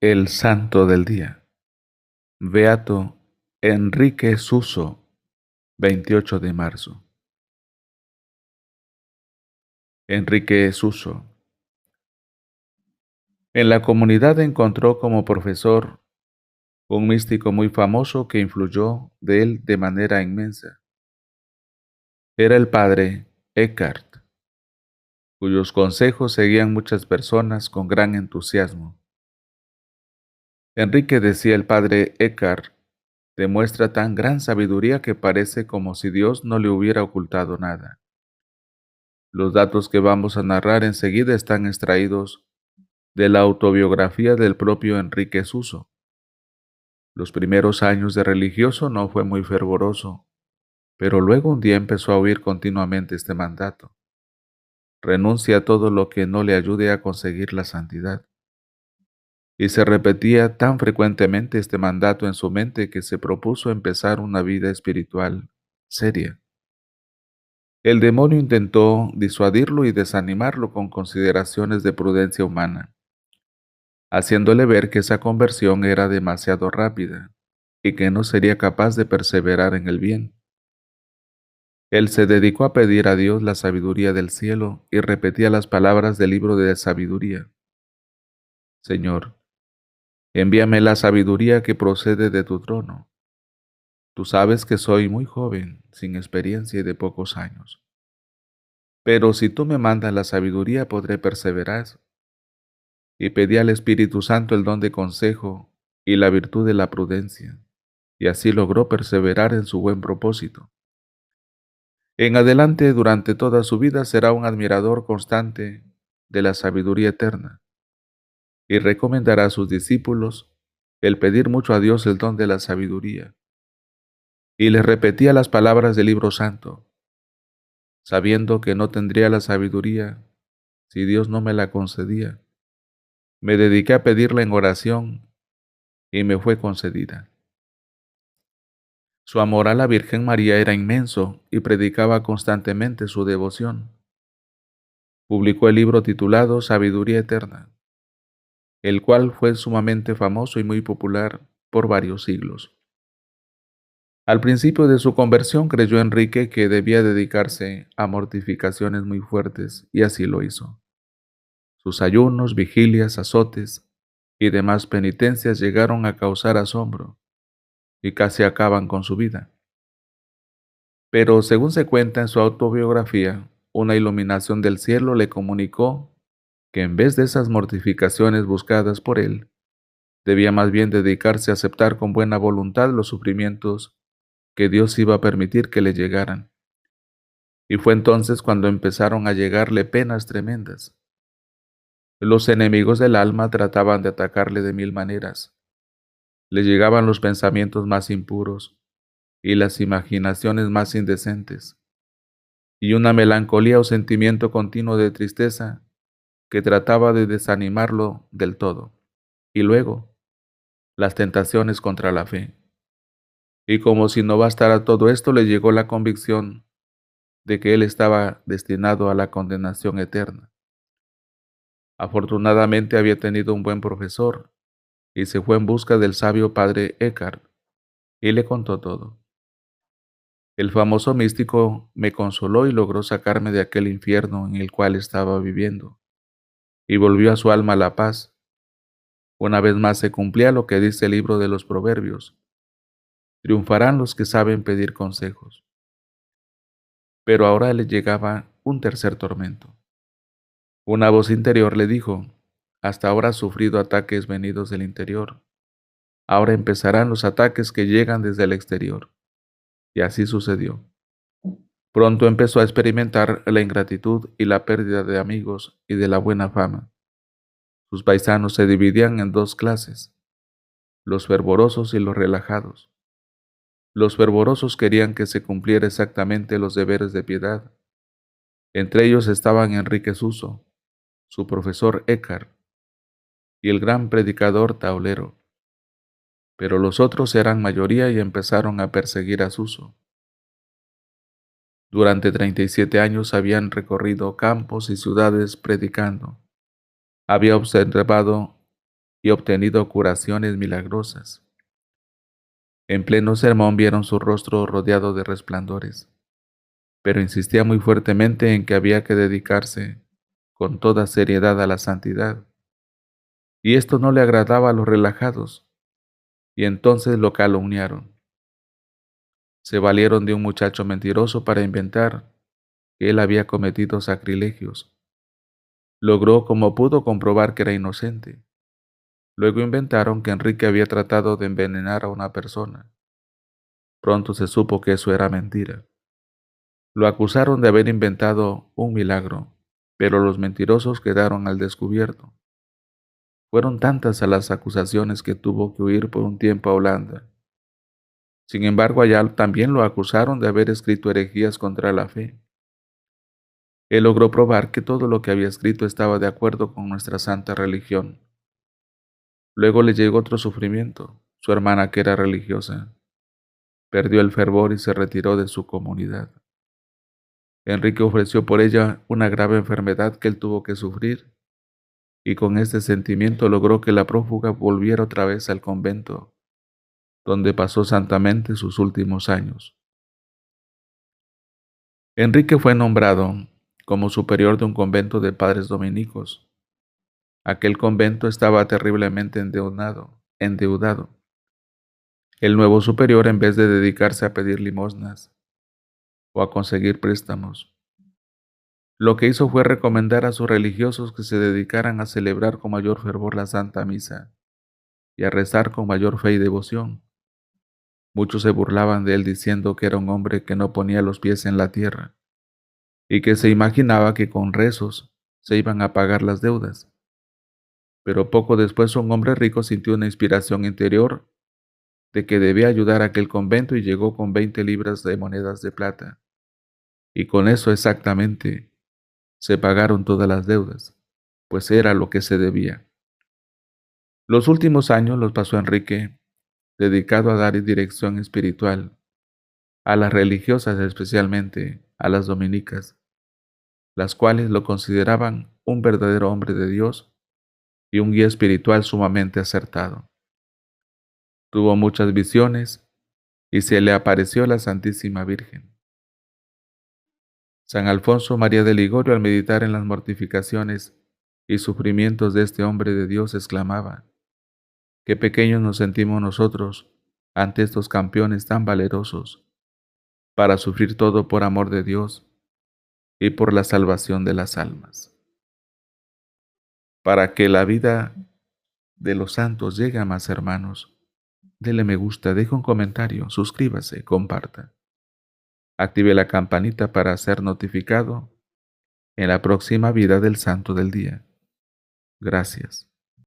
El santo del día. Beato Enrique Suso, 28 de marzo. Enrique Suso. En la comunidad encontró como profesor un místico muy famoso que influyó de él de manera inmensa. Era el padre Eckhart, cuyos consejos seguían muchas personas con gran entusiasmo. Enrique, decía el padre Eckhart, demuestra tan gran sabiduría que parece como si Dios no le hubiera ocultado nada. Los datos que vamos a narrar enseguida están extraídos de la autobiografía del propio Enrique Suso. Los primeros años de religioso no fue muy fervoroso, pero luego un día empezó a oír continuamente este mandato: renuncia a todo lo que no le ayude a conseguir la santidad. Y se repetía tan frecuentemente este mandato en su mente que se propuso empezar una vida espiritual seria. El demonio intentó disuadirlo y desanimarlo con consideraciones de prudencia humana, haciéndole ver que esa conversión era demasiado rápida y que no sería capaz de perseverar en el bien. Él se dedicó a pedir a Dios la sabiduría del cielo y repetía las palabras del libro de sabiduría: Señor, envíame la sabiduría que procede de tu trono. Tú sabes que soy muy joven, sin experiencia y de pocos años. Pero si tú me mandas la sabiduría, podré perseverar. Y pedí al Espíritu Santo el don de consejo y la virtud de la prudencia, y así logró perseverar en su buen propósito. En adelante, durante toda su vida, será un admirador constante de la sabiduría eterna, y recomendará a sus discípulos el pedir mucho a Dios el don de la sabiduría. Y les repetía las palabras del libro santo: sabiendo que no tendría la sabiduría si Dios no me la concedía, me dediqué a pedirla en oración y me fue concedida. Su amor a la Virgen María era inmenso y predicaba constantemente su devoción. Publicó el libro titulado Sabiduría Eterna, el cual fue sumamente famoso y muy popular por varios siglos. Al principio de su conversión creyó Enrique que debía dedicarse a mortificaciones muy fuertes, y así lo hizo. Sus ayunos, vigilias, azotes y demás penitencias llegaron a causar asombro y casi acaban con su vida. Pero según se cuenta en su autobiografía, una iluminación del cielo le comunicó que en vez de esas mortificaciones buscadas por él, debía más bien dedicarse a aceptar con buena voluntad los sufrimientos que Dios iba a permitir que le llegaran. Y fue entonces cuando empezaron a llegarle penas tremendas. Los enemigos del alma trataban de atacarle de mil maneras. Le llegaban los pensamientos más impuros y las imaginaciones más indecentes, y una melancolía o sentimiento continuo de tristeza que trataba de desanimarlo del todo. Y luego, las tentaciones contra la fe. Y como si no bastara todo esto, le llegó la convicción de que él estaba destinado a la condenación eterna. Afortunadamente había tenido un buen profesor y se fue en busca del sabio padre Eckhart y le contó todo. El famoso místico me consoló y logró sacarme de aquel infierno en el cual estaba viviendo, y volvió a su alma la paz. Una vez más se cumplía lo que dice el libro de los Proverbios: triunfarán los que saben pedir consejos. Pero ahora le llegaba un tercer tormento. Una voz interior le dijo: hasta ahora has sufrido ataques venidos del interior. Ahora empezarán los ataques que llegan desde el exterior. Y así sucedió. Pronto empezó a experimentar la ingratitud y la pérdida de amigos y de la buena fama. Sus paisanos se dividían en dos clases: los fervorosos y los relajados. Los fervorosos querían que se cumpliera exactamente los deberes de piedad. Entre ellos estaban Enrique Suso, su profesor Eckhart y el gran predicador Taulero. Pero los otros eran mayoría y empezaron a perseguir a Suso. Durante 37 años habían recorrido campos y ciudades predicando. Había observado y obtenido curaciones milagrosas. En pleno sermón vieron su rostro rodeado de resplandores, pero insistía muy fuertemente en que había que dedicarse con toda seriedad a la santidad, y esto no le agradaba a los relajados, y entonces lo calumniaron. Se valieron de un muchacho mentiroso para inventar que él había cometido sacrilegios. Logró como pudo comprobar que era inocente. Luego inventaron que Enrique había tratado de envenenar a una persona. Pronto se supo que eso era mentira. Lo acusaron de haber inventado un milagro, pero los mentirosos quedaron al descubierto. Fueron tantas a las acusaciones que tuvo que huir por un tiempo a Holanda. Sin embargo, allá también lo acusaron de haber escrito herejías contra la fe. Él logró probar que todo lo que había escrito estaba de acuerdo con nuestra santa religión. Luego le llegó otro sufrimiento. Su hermana, que era religiosa, perdió el fervor y se retiró de su comunidad. Enrique ofreció por ella una grave enfermedad que él tuvo que sufrir, y con este sentimiento logró que la prófuga volviera otra vez al convento, donde pasó santamente sus últimos años. Enrique fue nombrado como superior de un convento de padres dominicos. Aquel convento estaba terriblemente endeudado. El nuevo superior, en vez de dedicarse a pedir limosnas o a conseguir préstamos, lo que hizo fue recomendar a sus religiosos que se dedicaran a celebrar con mayor fervor la Santa Misa y a rezar con mayor fe y devoción. Muchos se burlaban de él diciendo que era un hombre que no ponía los pies en la tierra y que se imaginaba que con rezos se iban a pagar las deudas. Pero poco después un hombre rico sintió una inspiración interior de que debía ayudar a aquel convento y llegó con 20 libras de monedas de plata. Y con eso exactamente se pagaron todas las deudas, pues era lo que se debía. Los últimos años los pasó Enrique dedicado a dar dirección espiritual a las religiosas, especialmente a las dominicas, las cuales lo consideraban un verdadero hombre de Dios y un guía espiritual sumamente acertado. Tuvo muchas visiones y se le apareció la Santísima Virgen. San Alfonso María de Ligorio, al meditar en las mortificaciones y sufrimientos de este hombre de Dios, exclamaba: «Qué pequeños nos sentimos nosotros ante estos campeones tan valerosos para sufrir todo por amor de Dios y por la salvación de las almas». Para que la vida de los santos llegue a más hermanos, dele me gusta, deje un comentario, suscríbase, comparta. Active la campanita para ser notificado en la próxima vida del santo del día. Gracias.